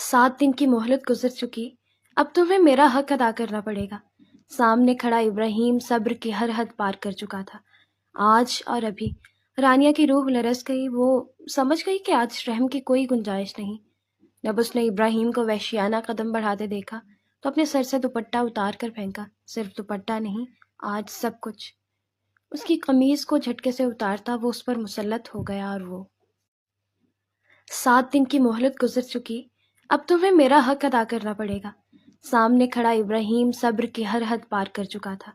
7 दिन की मोहलत गुजर चुकी। अब तुम्हें मेरा हक अदा करना पड़ेगा। सामने खड़ा इब्राहिम सब्र की हर हद पार कर चुका था। आज और अभी रानिया की रूह लरस गई। वो समझ गई कि आज रहम की कोई गुंजाइश नहीं। जब उसने इब्राहिम को वहशियाना कदम बढ़ाते देखा तो अपने सर से दुपट्टा उतार कर फेंका। सिर्फ दुपट्टा नहीं, आज सब कुछ। उसकी कमीज को झटके से उतारता वो उस पर मुसल्लत हो गया और वो 7 दिन की मोहलत गुजर चुकी। अब तुम्हें मेरा हक अदा करना पड़ेगा। सामने खड़ा इब्राहिम सब्र की हर हद पार कर चुका था।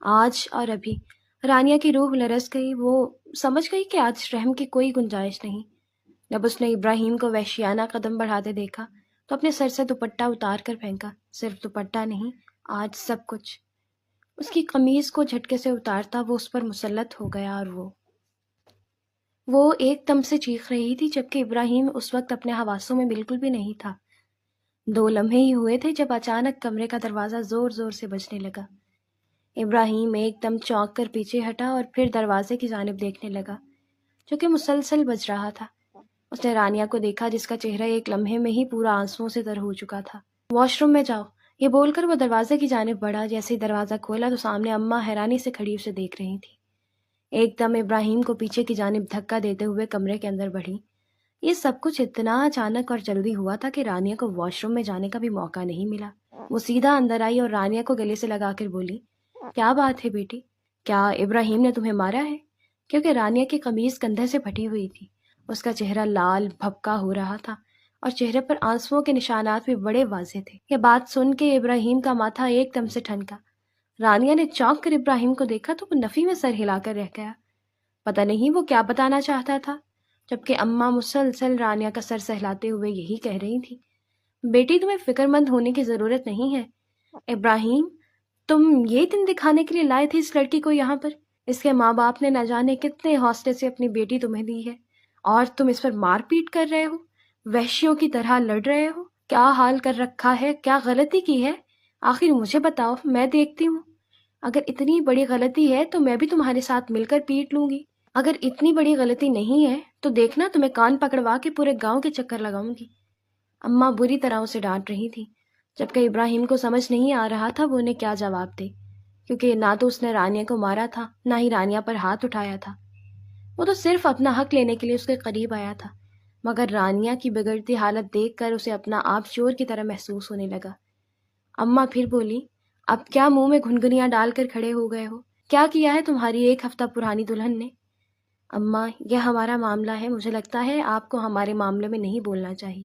आज और अभी रानिया की रूह लरस गई। वो समझ गई कि आज रहम की कोई गुंजाइश नहीं। जब उसने इब्राहिम को वहशियाना कदम बढ़ाते देखा तो अपने सर से दुपट्टा उतार कर फेंका। सिर्फ दुपट्टा नहीं, आज सब कुछ। उसकी कमीज को झटके से उतारता वो उस पर मुसल्लत हो गया और वो एकदम से चीख रही थी, जबकि इब्राहिम उस वक्त अपने हवासों में बिल्कुल भी नहीं था। 2 लम्हे ही हुए थे जब अचानक कमरे का दरवाज़ा ज़ोर ज़ोर से बजने लगा। इब्राहिम एकदम चौंक कर पीछे हटा और फिर दरवाजे की जानिब देखने लगा, जो कि मुसलसल बज रहा था। उसने रानिया को देखा, जिसका चेहरा एक लम्हे में ही पूरा आंसुओं से तर हो चुका था। वॉशरूम में जाओ, ये बोलकर वो दरवाजे की जानिब बढ़ा। जैसे ही दरवाज़ा खोला तो सामने अम्मा हैरानी से खड़ी उसे देख रही थी। एकदम इब्राहिम को पीछे की जानिब धक्का देते हुए कमरे के अंदर बढ़ी। ये सब कुछ इतना अचानक और जल्दी हुआ था कि रानिया को वॉशरूम में जाने का भी मौका नहीं मिला। वो सीधा अंदर आई और रानिया को गले से लगाकर बोली, क्या बात है बेटी, क्या इब्राहिम ने तुम्हें मारा है? क्योंकि रानिया की कमीज कंधे से फटी हुई थी। उसका चेहरा लाल भपका हो रहा था और चेहरे पर आंसुओं के निशानात भी बड़े वाजे थे। यह बात सुन के इब्राहिम का माथा एकदम से ठनका। रानिया ने चौंक कर इब्राहिम को देखा तो वो नफी में सर हिलाकर रह गया। पता नहीं वो क्या बताना चाहता था, जबकि अम्मा मुसलसल रानिया का सर सहलाते हुए यही कह रही थी, बेटी तुम्हें फिक्रमंद होने की ज़रूरत नहीं है। इब्राहिम, तुम ये दिन दिखाने के लिए लाए थे इस लड़की को यहाँ पर। इसके माँ बाप ने न जाने कितने हौसले से अपनी बेटी तुम्हें दी है और तुम इस पर मारपीट कर रहे हो, वहशियों की तरह लड़ रहे हो। क्या हाल कर रखा है, क्या गलती की है? आखिर मुझे बताओ, मैं देखती हूँ। अगर इतनी बड़ी गलती है तो मैं भी तुम्हारे साथ मिलकर पीट लूंगी। अगर इतनी बड़ी गलती नहीं है तो देखना, तुम्हें कान पकड़वा के पूरे गांव के चक्कर लगाऊंगी। अम्मा बुरी तरह उसे डांट रही थी, जबकि इब्राहिम को समझ नहीं आ रहा था वो उन्हें क्या जवाब दे, क्योंकि ना तो उसने रानिया को मारा था, ना ही रानिया पर हाथ उठाया था। वो तो सिर्फ अपना हक लेने के लिए उसके करीब आया था। मगर रानिया की बिगड़ती हालत देखकर उसे अपना आप चोर की तरह महसूस होने लगा। अम्मा फिर बोली, अब क्या मुंह में घुनघुनियां डालकर खड़े हो गए हो? क्या किया है तुम्हारी 1 हफ्ता पुरानी दुल्हन ने? अम्मा, यह हमारा मामला है, मुझे लगता है आपको हमारे मामले में नहीं बोलना चाहिए।